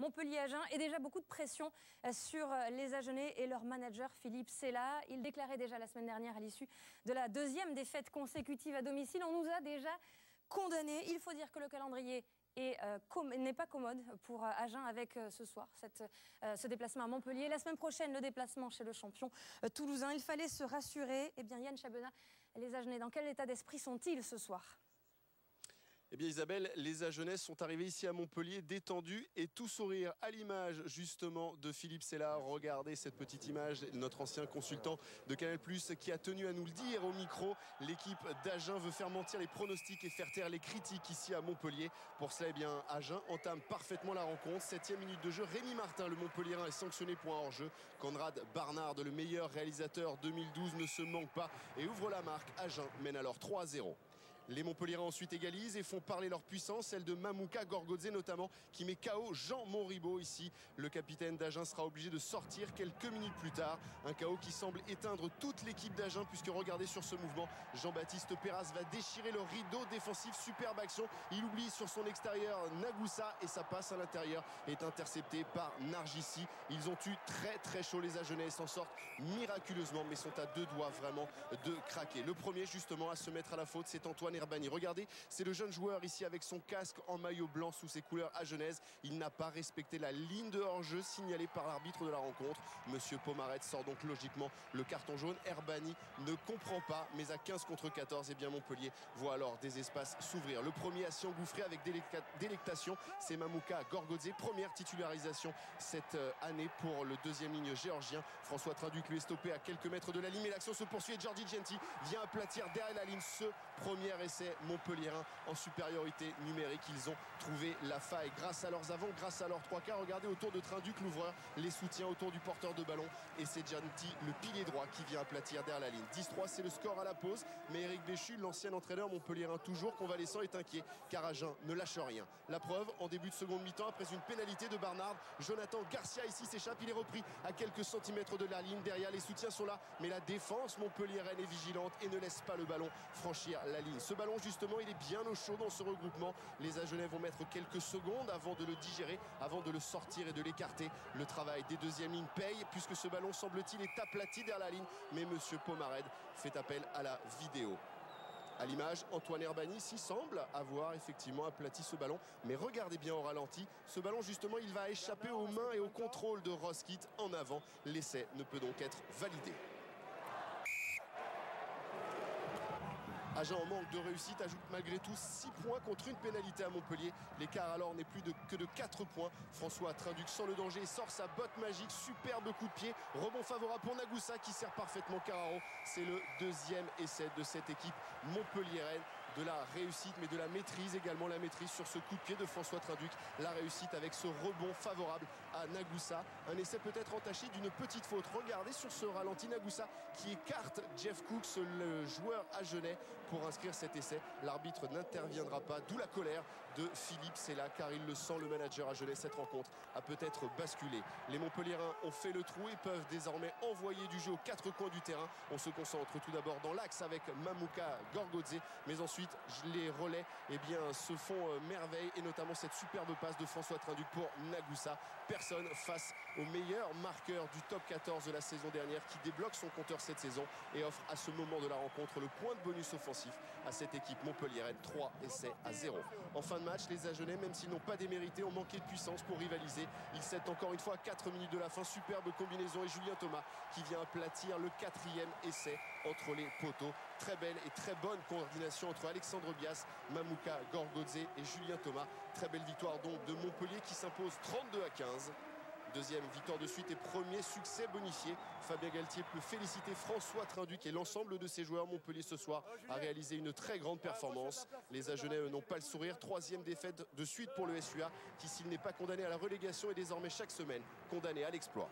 Montpellier-Agen. Et déjà beaucoup de pression sur les Agenais et leur manager Philippe Sella. Il déclarait déjà la semaine dernière à l'issue de la deuxième défaite consécutive à domicile: on nous a déjà condamnés. Il faut dire que le calendrier n'est pas commode pour Agen avec ce soir ce déplacement à Montpellier. La semaine prochaine, le déplacement chez le champion toulousain. Il fallait se rassurer. Eh bien, Yann Chabenat, les Agenais, dans quel état d'esprit sont-ils ce soir ? Eh bien Isabelle, les Agenais sont arrivés ici à Montpellier détendus et tout sourire, à l'image justement de Philippe Sella. Regardez cette petite image, notre ancien consultant de Canal+, qui a tenu à nous le dire au micro. L'équipe d'Agen veut faire mentir les pronostics et faire taire les critiques ici à Montpellier. Pour cela, eh bien, Agen entame parfaitement la rencontre. 7e minute de jeu, Rémi Martin, le Montpellierin, est sanctionné pour un hors-jeu. Conrad Barnard, le meilleur réalisateur 2012, ne se manque pas et ouvre la marque. Agen mène alors 3-0. Les Montpelliérains ensuite égalisent et font parler leur puissance, celle de Mamouka Gorgodze notamment, qui met KO Jean Monribaud ici. Le capitaine d'Agen sera obligé de sortir quelques minutes plus tard. Un KO qui semble éteindre toute l'équipe d'Agen, puisque regardez sur ce mouvement, Jean-Baptiste Perras va déchirer le rideau défensif. Superbe action, il oublie sur son extérieur Nagoussa et sa passe à l'intérieur est interceptée par Nargissi. Ils ont eu très chaud, les Agenais, s'en sortent miraculeusement, mais sont à deux doigts vraiment de craquer. Le premier justement à se mettre à la faute, c'est Antoine Herbani. Regardez, c'est le jeune joueur ici avec son casque en maillot blanc sous ses couleurs agenaises. Il n'a pas respecté la ligne de hors-jeu signalée par l'arbitre de la rencontre. Monsieur Pomaret sort donc logiquement le carton jaune. Herbani ne comprend pas, mais à 15 contre 14, eh bien Montpellier voit alors des espaces s'ouvrir. Le premier à s'y engouffrer avec délectation, c'est Mamouka Gorgodze. Première titularisation cette année pour le deuxième ligne géorgien. François Trinduc lui est stoppé à quelques mètres de la ligne, mais l'action se poursuit et Giorgi Genti vient aplatir derrière la ligne ce premier essai montpelliérain en supériorité numérique. Ils ont trouvé la faille grâce à leurs avants, grâce à leurs trois quarts. Regardez autour de Trinduc, l'ouvreur, les soutiens autour du porteur de ballon, et c'est Genti, le pilier droit, qui vient aplatir derrière la ligne. 10-3, c'est le score à la pause, mais Éric Béchu, l'ancien entraîneur montpelliérain toujours convalescent, est inquiet car Agen ne lâche rien. La preuve, en début de seconde mi-temps, après une pénalité de Barnard, Jonathan Garcia ici s'échappe, il est repris à quelques centimètres de la ligne. Derrière, les soutiens sont là, mais la défense montpelliéraine est vigilante et ne laisse pas le ballon franchir la ligne. Ce ballon justement, il est bien au chaud dans ce regroupement. Les Agenais vont mettre quelques secondes avant de le digérer, avant de le sortir et de l'écarter. Le travail des deuxièmes lignes paye, puisque ce ballon, semble-t-il, est aplati derrière la ligne, mais monsieur Pomared fait appel à la vidéo. À l'image, Antoine Herbani s'y semble avoir effectivement aplati ce ballon, mais regardez bien au ralenti, ce ballon justement, il va échapper aux mains et au contrôle de Roskit en avant. L'essai ne peut donc être validé. Agen en manque de réussite ajoute malgré tout 6 points contre une pénalité à Montpellier. L'écart alors n'est plus que de 4 points. François Trinduc sent le danger et sort sa botte magique. Superbe coup de pied. Rebond favorable pour Nagoussa qui sert parfaitement Carraro. C'est le deuxième essai de cette équipe montpelliéraine. De la réussite, mais de la maîtrise également, la maîtrise sur ce coup de pied de François Trinduc. La réussite avec ce rebond favorable à Nagoussa. Un essai peut-être entaché d'une petite faute. Regardez sur ce ralenti Nagoussa qui écarte Jeff Cooks, le joueur agenais, pour inscrire cet essai. L'arbitre n'interviendra pas, d'où la colère de Philippe Sella, car il le sent, le manager agenais. Cette rencontre a peut-être basculé. Les Montpelliérains ont fait le trou et peuvent désormais envoyer du jeu aux quatre coins du terrain. On se concentre tout d'abord dans l'axe avec Mamouka Gorgodze, mais ensuite les relais se font merveille, et notamment cette superbe passe de François Trinduc pour Nagoussa. Personne face au meilleur marqueur du top 14 de la saison dernière, qui débloque son compteur cette saison et offre à ce moment de la rencontre le point de bonus offensif à cette équipe montpelliéraine. 3 essais à 0. En fin de match, les Agenais, même s'ils n'ont pas démérité, ont manqué de puissance pour rivaliser. Ils cèdent encore une fois à 4 minutes de la fin. Superbe combinaison et Julien Thomas qui vient aplatir le 4e essai entre les poteaux. Très belle et très bonne coordination entre Alexandre Bias, Mamouka Gorgodze et Julien Thomas. Très belle victoire donc de Montpellier qui s'impose 32-15. Deuxième victoire de suite et premier succès bonifié. Fabien Galtier peut féliciter François Trinduc et l'ensemble de ses joueurs. Montpellier ce soir a réalisé une très grande performance. Les Agenais n'ont pas le sourire. Troisième défaite de suite pour le SUA qui, s'il n'est pas condamné à la relégation, est désormais chaque semaine condamné à l'exploit.